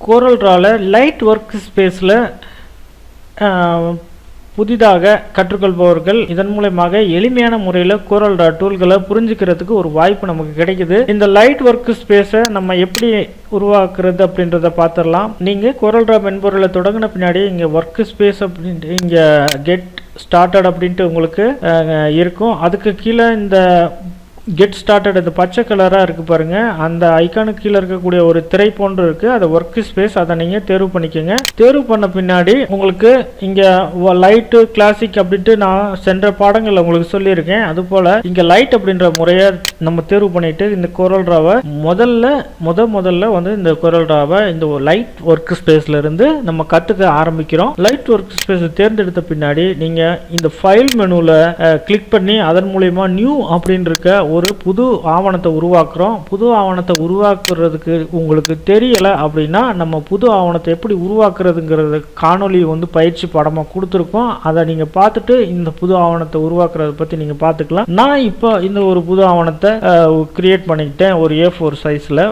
CorelDRAWல light work ஸ்பேஸில் புதிதாக கற்றுக்கொள்பவர்கள் இதன் மூலமாக எளிமையான முறையில் CorelDRAW டூல்களை புரிஞ்சுக்கிறதுக்கு ஒரு வாய்ப்பு நமக்கு கிடைக்குது. இந்த லைட் ஒர்க் ஸ்பேஸை நம்ம எப்படி உருவாக்குறது அப்படின்றத பார்த்துடலாம். நீங்கள் CorelDRAW மென்பொருளை தொடங்கின பின்னாடி இங்கே ஒர்க் ஸ்பேஸ் அப்படின்ட்டு இங்கே கெட் ஸ்டார்டட் அப்படின்ட்டு உங்களுக்கு இருக்கும். அதுக்கு கீழே இந்த கெட் ஸ்டார்டட் இந்த பச்சை கலராக இருக்குது பாருங்கள், அந்த ஐக்கானுக்கு கீழே இருக்கக்கூடிய ஒரு திரை போன்று இருக்குது, அது ஒர்க் ஸ்பேஸ். அதை நீங்கள் தேர்வு பண்ணிக்கோங்க. தேர்வு பண்ண பின்னாடி உங்களுக்கு இங்கே லைட்டு கிளாசிக் அப்படின்ட்டு நான் சென்ற பாடங்களில் உங்களுக்கு சொல்லியிருக்கேன். அதுபோல் இங்கே லைட் அப்படின்ற முறையை நம்ம தேர்வு பண்ணிட்டு இந்த CorelDRAWவை முதல்ல வந்து இந்த CorelDRAWவை இந்த லைட் ஒர்க் ஸ்பேஸ்ல இருந்து நம்ம கற்றுக்க ஆரம்பிக்கிறோம். லைட் ஒர்க் ஸ்பேஸ் தேர்ந்தெடுத்த பின்னாடி நீங்கள் இந்த ஃபைல் மெனுவில் கிளிக் பண்ணி அதன் மூலயமா நியூ அப்படின்னு இருக்க ஒரு புது ஆவணத்தை உருவாக்குறோம். புது ஆவணத்தை உருவாக்குறதுக்கு உங்களுக்கு தெரியலை அப்படின்னா நம்ம புது ஆவணத்தை எப்படி உருவாக்குறதுங்கிறது காணொலி வந்து பயிற்சி படமாக கொடுத்துருக்கோம். அதை நீங்கள் பார்த்துட்டு இந்த புது ஆவணத்தை உருவாக்குறத பற்றி நீங்கள் பார்த்துக்கலாம். நான் இப்போ இந்த ஒரு புது ஆவணத்தை கிரியேட் பண்ணிக்கிட்டேன் ஒரு A4 சைஸில்.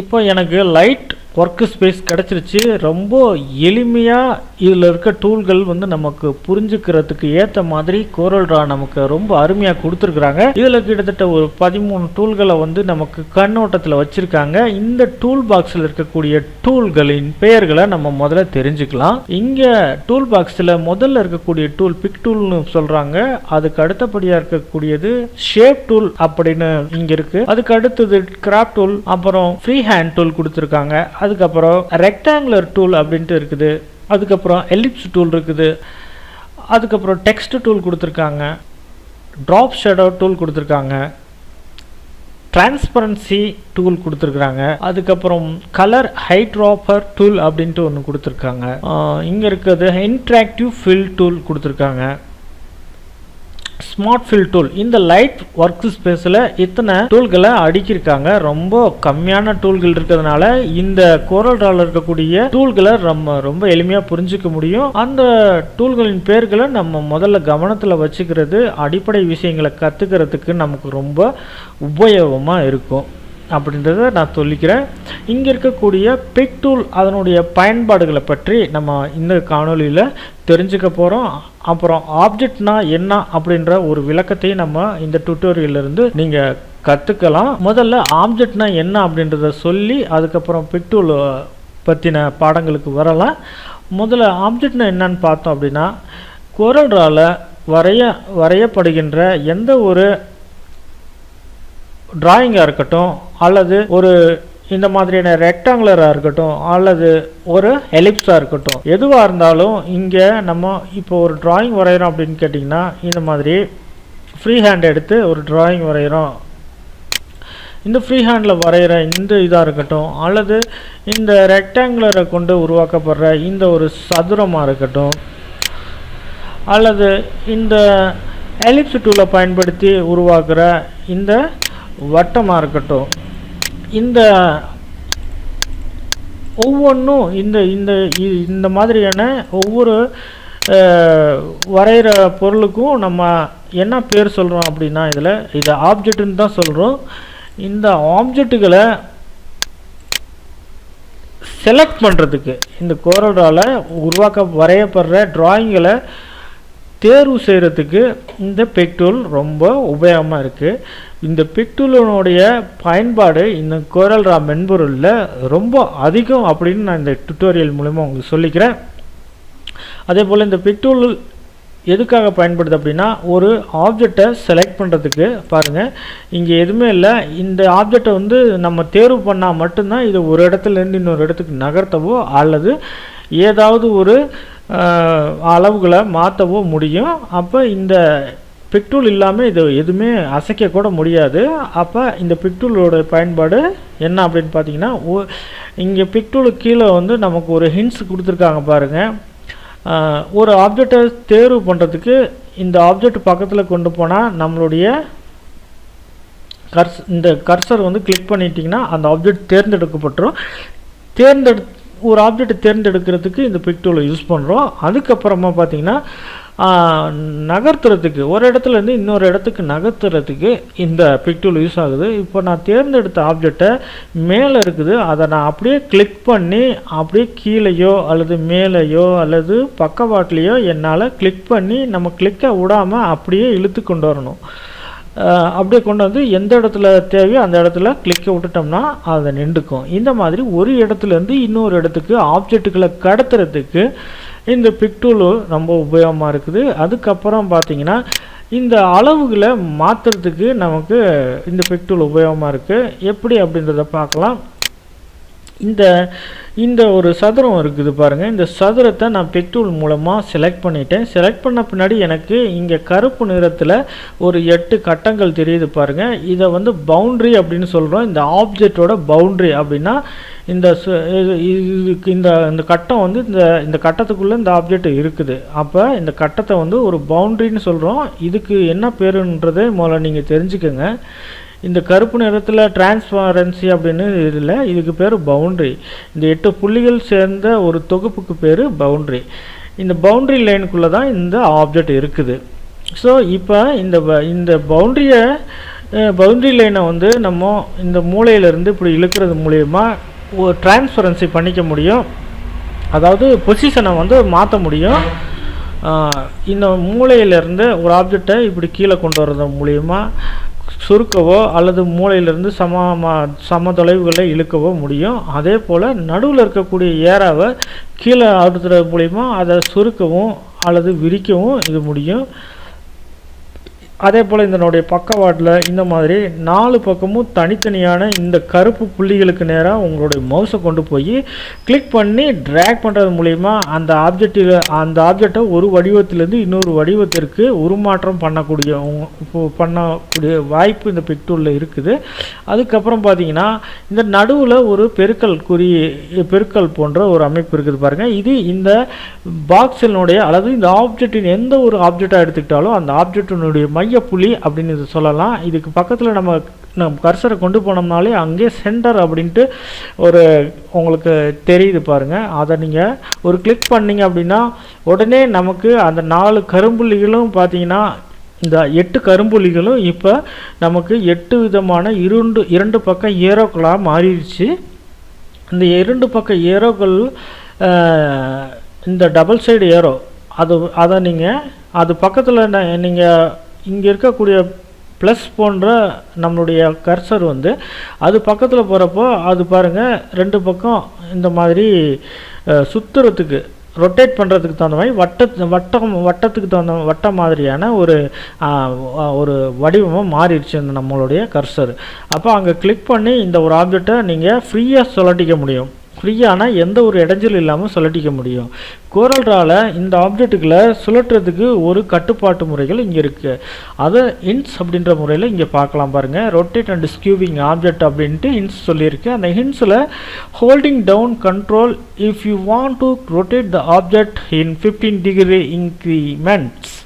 இப்போ எனக்கு லைட் ஒர்க் ஸ்பேஸ் கிடச்சிருச்சு. ரொம்ப எளிமையாக இதில் இருக்க டூல்கள் வந்து நமக்கு புரிஞ்சுக்கிறதுக்கு ஏற்ற மாதிரி CorelDRAW நமக்கு ரொம்ப அருமையாக கொடுத்துருக்குறாங்க. இதில் கிட்டத்தட்ட ஒரு 13 டூல்களை வந்து நமக்கு கண்ணோட்டத்தில் வச்சுருக்காங்க. இந்த டூல் பாக்ஸில் இருக்கக்கூடிய டூல்களின் பெயர்களை நம்ம முதல்ல தெரிஞ்சுக்கலாம். இங்கே டூல் பாக்ஸில் முதல்ல இருக்கக்கூடிய டூல் பிக் டூல்னு சொல்கிறாங்க. அதுக்கு அடுத்தபடியாக இருக்கக்கூடியது ஷேப் டூல் அப்படின்னு இங்கே இருக்குது. அதுக்கு அடுத்தது கிராப் டூல், அப்புறம் ஃப்ரீ ஹேண்ட் டூல் கொடுத்துருக்காங்க. அதுக்கப்புறம் ரெக்டாங்குலர் டூல் அப்படின்ட்டு இருக்குது. அதுக்கப்புறம் எலிப்ஸ் டூல் இருக்குது. அதுக்கப்புறம் டெக்ஸ்ட் டூல் கொடுத்துருக்காங்க. ட்ராப் ஷேடோ டூல் கொடுத்துருக்காங்க. டிரான்ஸ்பரன்சி டூல் கொடுத்துருக்காங்க. அதுக்கப்புறம் கலர் ஹைட்ராப்பர் டூல் அப்படின்ட்டு ஒன்று கொடுத்துருக்காங்க. இங்கே இருக்கிறது இன்ட்ராக்டிவ் ஃபில் டூல் கொடுத்துருக்காங்க. Smart fill tool. இந்த லைட் ஒர்க் ஸ்பேஸில் இத்தனை டூல்களை அடுக்கியிருக்காங்க. ரொம்ப கம்மியான டூல்கள் இருக்கிறதுனால இந்த CorelDRAWல இருக்கக்கூடிய டூல்களை ரொம்ப எளிமையாக புரிஞ்சிக்க முடியும். அந்த டூல்களின் பேர்களை நம்ம முதல்ல கவனத்தில் வச்சுக்கிறது அடிப்படை விஷயங்களை கற்றுக்கிறதுக்கு நமக்கு ரொம்ப உபயோகமாக இருக்கும் அப்படின்றத நான் சொல்லிக்கிறேன். இங்கே இருக்கக்கூடிய பிக் டூல் அதனுடைய பயன்பாடுகளை பற்றி நம்ம இந்த காணொலியில் தெரிஞ்சுக்க போகிறோம். அப்புறம் ஆப்ஜெக்ட்னா என்ன அப்படின்ற ஒரு விளக்கத்தையும் நம்ம இந்த டுட்டோரியலிருந்து நீங்கள் கற்றுக்கலாம். முதல்ல ஆப்ஜெக்ட்னா என்ன அப்படின்றத சொல்லி அதுக்கப்புறம் பிக் டூல் பற்றின பாடங்களுக்கு வரலாம். முதல்ல ஆப்ஜெக்ட்னா என்னன்னு பார்த்தோம் அப்படின்னா CorelDRAWல வரையப்படுகின்ற எந்த ஒரு டிராயிங்காக இருக்கட்டும், அல்லது ஒரு இந்த மாதிரியான ரெக்டாங்குலராக இருக்கட்டும், அல்லது ஒரு எலிப்ஸாக இருக்கட்டும், எதுவாக இருந்தாலும் இங்கே நம்ம இப்போ ஒரு டிராயிங் வரைகிறோம் அப்படின்னு கேட்டிங்கன்னா இந்த மாதிரி ஃப்ரீ ஹேண்ட் எடுத்து ஒரு டிராயிங் வரைகிறோம். இந்த ஃப்ரீ ஹேண்டில் வரைகிற இந்த இதாக இருக்கட்டும், அல்லது இந்த ரெக்டாங்குலரை கொண்டு உருவாக்கப்படுற இந்த ஒரு சதுரமாக இருக்கட்டும், அல்லது இந்த எலிப்ஸ் டூலை பயன்படுத்தி உருவாக்குற இந்த வட்டமாக இருக்கட்டும், இந்த ஒவ்வொன்றும் இந்த மாதிரியான ஒவ்வொரு வரைகிற பொருளுக்கும் நம்ம என்ன பேர் சொல்கிறோம் அப்படின்னா இதை ஆப்ஜெக்ட்னு தான் சொல்கிறோம். இந்த ஆப்ஜெக்ட்டுகளை செலக்ட் பண்ணுறதுக்கு இந்த CorelDRAWல வரையப்படுற டிராயிங்களை தேர்வு செய்கிறதுக்கு இந்த பிக் டூல் ரொம்ப உபயோகமாக இருக்குது. இந்த பிக் டூலினுடைய பயன்பாடு இந்த CorelDRAW மென்பொருளில் ரொம்ப அதிகம் அப்படின்னு நான் இந்த டுட்டோரியல் மூலமாக உங்களுக்கு சொல்லிக்கிறேன். அதே போல் இந்த பிக் டூல் எதுக்காக பயன்படுது அப்படின்னா ஒரு ஆப்ஜெக்டை செலக்ட் பண்ணுறதுக்கு. பாருங்கள், இங்கே எதுவுமே இல்லை. இந்த ஆப்ஜெக்டை வந்து நம்ம தேர்வு பண்ணால் மட்டும்தான் இது ஒரு இடத்துலேருந்து இன்னொரு இடத்துக்கு நகர்த்தவோ அல்லது ஏதாவது ஒரு அளவுகளை மாற்றவோ முடியும். அப்போ இந்த பிக் டூல் இல்லாமல் இது எதுவுமே அசைக்க கூட முடியாது. அப்போ இந்த பிக் டூலோட பயன்பாடு என்ன அப்படின்னு பார்த்தீங்கன்னா இங்கே பிக் டூலுக்கு கீழே வந்து நமக்கு ஒரு ஹிண்ட்ஸ் கொடுத்துருக்காங்க பாருங்கள். ஒரு ஆப்ஜெக்டை தேர்வு பண்ணுறதுக்கு இந்த ஆப்ஜெக்ட் பக்கத்தில் கொண்டு போனால் நம்மளுடைய இந்த கர்சர் வந்து கிளிக் பண்ணிட்டீங்கன்னா அந்த ஆப்ஜெக்ட் தேர்ந்தெடுக்கப்பட்டுரும். ஒரு ஆப்ஜெக்ட் தேர்ந்தெடுக்கிறதுக்கு இந்த பிக் டூலை யூஸ் பண்ணுறோம். அதுக்கப்புறமா பார்த்தீங்கன்னா நகர்த்துறதுக்கு ஒரு இடத்துலேருந்து இன்னொரு இடத்துக்கு நகர்த்துறதுக்கு இந்த பிக் டூல் யூஸ் ஆகுது. இப்போ நான் தேர்ந்தெடுத்த ஆப்ஜெக்டை மேலே இருக்குது, அதை நான் அப்படியே கிளிக் பண்ணி அப்படியே கீழேயோ அல்லது மேலேயோ அல்லது பக்கவாட்டிலையோ என்னால் கிளிக் பண்ணி நம்ம கிளிக்கை விடாமல் அப்படியே இழுத்து கொண்டு வரணும். அப்படியே கொண்டு வந்து எந்த இடத்துல தேவையோ அந்த இடத்துல கிளிக்கை விட்டுட்டோம்னா அதை நின்றுக்கும். இந்த மாதிரி ஒரு இடத்துலேருந்து இன்னொரு இடத்துக்கு ஆப்ஜெக்டுகளை கடத்துறதுக்கு இந்த பிக் டூல் ரொம்ப உபயோகமாக இருக்குது. அதுக்கப்புறம் பார்த்தீங்கன்னா இந்த அளவுகளை மாற்றுறதுக்கு நமக்கு இந்த பிக் டூல் உபயோகமாக இருக்குது. எப்படி அப்படின்றத பார்க்கலாம். இந்த ஒரு சதுரம் இருக்குது பாருங்கள். இந்த சதுரத்தை நான் பிக் டூல் மூலமாக செலக்ட் பண்ணிட்டேன். செலக்ட் பண்ண பின்னாடி எனக்கு இங்கே கருப்பு நிறத்தில் ஒரு 8 கட்டங்கள் தெரியுது பாருங்கள். இதை வந்து பவுண்ட்ரி அப்படின்னு சொல்கிறோம். இந்த ஆப்ஜெக்டோட பவுண்ட்ரி அப்படின்னா இந்த கட்டம் வந்து இந்த கட்டத்துக்குள்ளே இந்த ஆப்ஜெக்ட் இருக்குது. அப்போ இந்த கட்டத்தை வந்து ஒரு பவுண்ட்ரின்னு சொல்கிறோம். இதுக்கு என்ன பேருன்றதை முதல்ல நீங்கள் தெரிஞ்சுக்கோங்க. இந்த கருப்பு நிறத்தில் டிரான்ஸ்பாரன்சி அப்படின்னு இதில் இதுக்கு பேர் பவுண்ட்ரி. இந்த 8 புள்ளிகள் சேர்ந்த ஒரு தொகுப்புக்கு பேர் பவுண்ட்ரி. இந்த பவுண்ட்ரி லைனுக்குள்ளே தான் இந்த ஆப்ஜெக்ட் இருக்குது. ஸோ இப்போ இந்த பவுண்ட்ரி லைனை வந்து நம்ம இந்த மூலையிலேருந்து இப்படி இழுக்கிறது மூலயமா ஒரு டிரான்ஸ்பரன்சி பண்ணிக்க முடியும். அதாவது பொசிஷனை வந்து மாற்ற முடியும். இந்த மூலையிலேருந்து ஒரு ஆப்ஜெக்டை இப்படி கீழே கொண்டு வர்றது மூலயமா சுருக்கவோ அல்லது மூலையிலிருந்து சம தொலைவுகளை இழுக்கவோ முடியும். அதே போல் நடுவில் இருக்கக்கூடிய ஏராவை கீழே அழுத்துறது மூலிமா அதை சுருக்கவும் அல்லது விரிக்கவும் இது முடியும். அதே போல் இதனுடைய பக்கவாட்டில் இந்த மாதிரி 4 பக்கமும் தனித்தனியான இந்த கருப்பு புள்ளிகளுக்கு நேராக உங்களுடைய மவுஸை கொண்டு போய் கிளிக் பண்ணி ட்ராக் பண்ணுறது மூலிமா அந்த ஆப்ஜெக்டை ஒரு வடிவத்திலேருந்து இன்னொரு வடிவத்திற்கு உருமாற்றம் பண்ணக்கூடிய வாய்ப்பு இந்த பிக் டூலில் இருக்குது. அதுக்கப்புறம் பார்த்தீங்கன்னா இந்த நடுவில் ஒரு பெருக்கல் போன்ற ஒரு அமைப்பு இருக்குது பாருங்கள். இது இந்த பாக்ஸினுடைய அல்லது இந்த ஆப்ஜெக்டின் எந்த ஒரு ஆப்ஜெக்டாக எடுத்துக்கிட்டாலும் அந்த ஆப்ஜெக்டினுடைய புள்ளி அப்படின்னு இது சொல்லலாம். இதுக்கு பக்கத்தில் நம்ம கர்சரை கொண்டு போனோம்னாலே அங்கே சென்டர் அப்படின்ட்டு ஒரு உங்களுக்கு தெரியுது பாருங்கள். அதை நீங்கள் ஒரு கிளிக் பண்ணிங்க அப்படின்னா உடனே நமக்கு அந்த 4 கரும்புள்ளிகளும் பார்த்தீங்கன்னா இந்த 8 கரும்புள்ளிகளும் இப்போ நமக்கு 8 விதமான 2 பக்க ஏரோக்களாக மாறிடுச்சு. இந்த 2 பக்க ஏரோக்கள் இந்த டபுள் சைடு ஏரோ அதை நீங்கள் அது பக்கத்தில் நீங்கள் இங்கே இருக்கக்கூடிய ப்ளஸ் போன்ற நம்மளுடைய கர்சர் வந்து அது பக்கத்தில் போகிறப்போ அது பாருங்கள் 2 பக்கம் இந்த மாதிரி சுற்றுறதுக்கு ரொட்டேட் பண்ணுறதுக்கு தகுந்த மாதிரி வட்டத்துக்கு தகுந்த வட்ட மாதிரியான ஒரு வடிவமாக மாறிடுச்சு இந்த நம்மளுடைய கர்சர். அப்போ அங்கே கிளிக் பண்ணி இந்த ஒரு ஆப்ஜெக்டை நீங்கள் ஃப்ரீயாக சுழட்டிக்க முடியும். ஃப்ரீயான எந்த ஒரு இடைஞ்சல் இல்லாமல் சுழட்டிக்க முடியும். CorelDRAWல இந்த ஆப்ஜெக்ட்டுகளை சுழற்றுறதுக்கு ஒரு கட்டுப்பாட்டு முறைகள் இங்கே இருக்குது. அதை ஹின்ஸ் அப்படின்ற முறையில் இங்கே பார்க்கலாம் பாருங்கள். ரொட்டேட் அண்ட் ஸ்கியூவிங் ஆப்ஜெக்ட் அப்படின்ட்டு ஹின்ஸ் சொல்லியிருக்கு. அந்த ஹின்ஸில் holding down control if you want to rotate the object in 15 degree increments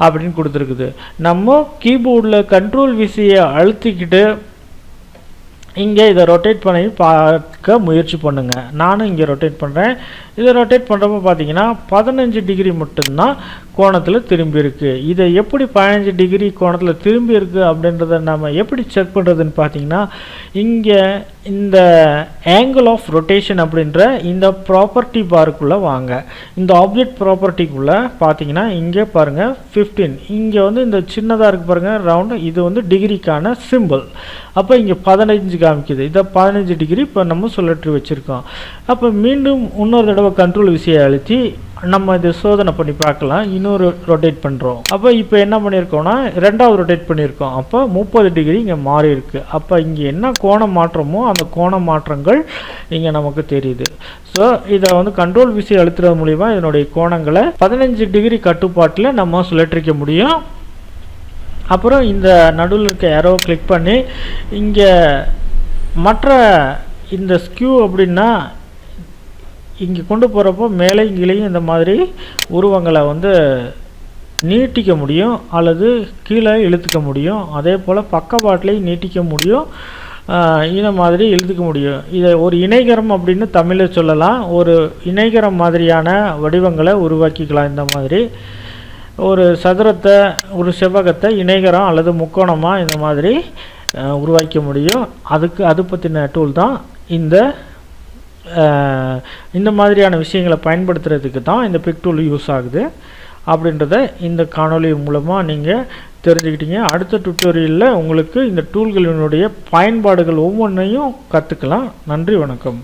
அப்படின்னு கொடுத்துருக்குது. நம்ம கீபோர்டில் கண்ட்ரோல் விசையை அழுத்திக்கிட்டு இங்கே இதை ரொட்டேட் பண்ணி பார்க்க முயற்சி பண்ணுங்கள். நானும் இங்கே ரொட்டேட் பண்ணுறேன். இதை ரொட்டேட் பண்ணுறப்போ பார்த்தீங்கன்னா 15 டிகிரி மட்டும்தான் கோணத்தில் திரும்பி இருக்குது. இதை எப்படி 15 டிகிரி கோணத்தில் திரும்பி இருக்குது அப்படின்றத நம்ம எப்படி செக் பண்ணுறதுன்னு பார்த்தீங்கன்னா இங்கே இந்த ஆங்கிள் ஆஃப் ரொட்டேஷன் அப்படின்ற இந்த ப்ராப்பர்ட்டி பாருக்குள்ளே வாங்க. இந்த ஆப்ஜெக்ட் ப்ராப்பர்ட்டிக்குள்ளே பார்த்தீங்கன்னா இங்கே பாருங்கள் 15. இங்கே வந்து இந்த சின்னதாக இருக்குது பாருங்கள் ரவுண்டு, இது வந்து டிகிரிக்கான சிம்பிள். அப்போ இங்கே 15 காமிக்குது. இதை 15 டிகிரி இப்போ நம்ம சுழற்றி வச்சுருக்கோம். அப்போ மீண்டும் இன்னொரு தடவை கண்ட்ரோல் விசையை அழுத்தி நம்ம இதை சோதனை பண்ணி பார்க்கலாம். இன்னொரு ரொட்டேட் பண்ணுறோம். அப்போ இப்போ என்ன பண்ணியிருக்கோம்னா 2வது ரொட்டேட் பண்ணியிருக்கோம். அப்போ 30 டிகிரி இங்கே மாறி இருக்குது. அப்போ இங்கே என்ன கோண மாற்றமோ அந்த கோண மாற்றங்கள் இங்கே நமக்கு தெரியுது. ஸோ இதை வந்து கண்ட்ரோல் விசை அழுத்துறது மூலிமா இதனுடைய கோணங்களை 15 டிகிரி கட்டுப்பாட்டில் நம்ம சுழற்றிக்க முடியும். அப்புறம் இந்த நடுவில் இருக்க ஏரோ கிளிக் பண்ணி இங்கே மற்ற இந்த ஸ்கியூ அப்படின்னா இங்கே கொண்டு போகிறப்போ மேலே இங்கேயும் இந்த மாதிரி உருவங்களை வந்து நீட்டிக்க முடியும் அல்லது கீழே இழுத்துக்க முடியும். அதே போல் பக்கவாட்டிலையும் நீட்டிக்க முடியும், இந்த மாதிரி இழுத்துக்க முடியும். இதை ஒரு இணைகரம் அப்படின்னு தமிழில் சொல்லலாம். ஒரு இணைகரம் மாதிரியான வடிவங்களை உருவாக்கிக்கலாம் இந்த மாதிரி. ஒரு சதுரத்தை ஒரு செவ்வகத்தை இணைகரம் அல்லது முக்கோணமாக இந்த மாதிரி உருவாக்க முடியும். அது பற்றின டூல் தான் இந்த மாதிரியான விஷயங்களை பயன்படுத்துறதுக்கு தான் இந்த பிக் டூல் யூஸ் ஆகுது அப்படின்றத இந்த காணொளி மூலமாக நீங்கள் தெரிஞ்சுக்கிட்டீங்க. அடுத்த டுட்டோரியலில் உங்களுக்கு இந்த டூல்களினுடைய பயன்பாடுகள் ஒவ்வொன்றையும் கற்றுக்கலாம். நன்றி, வணக்கம்.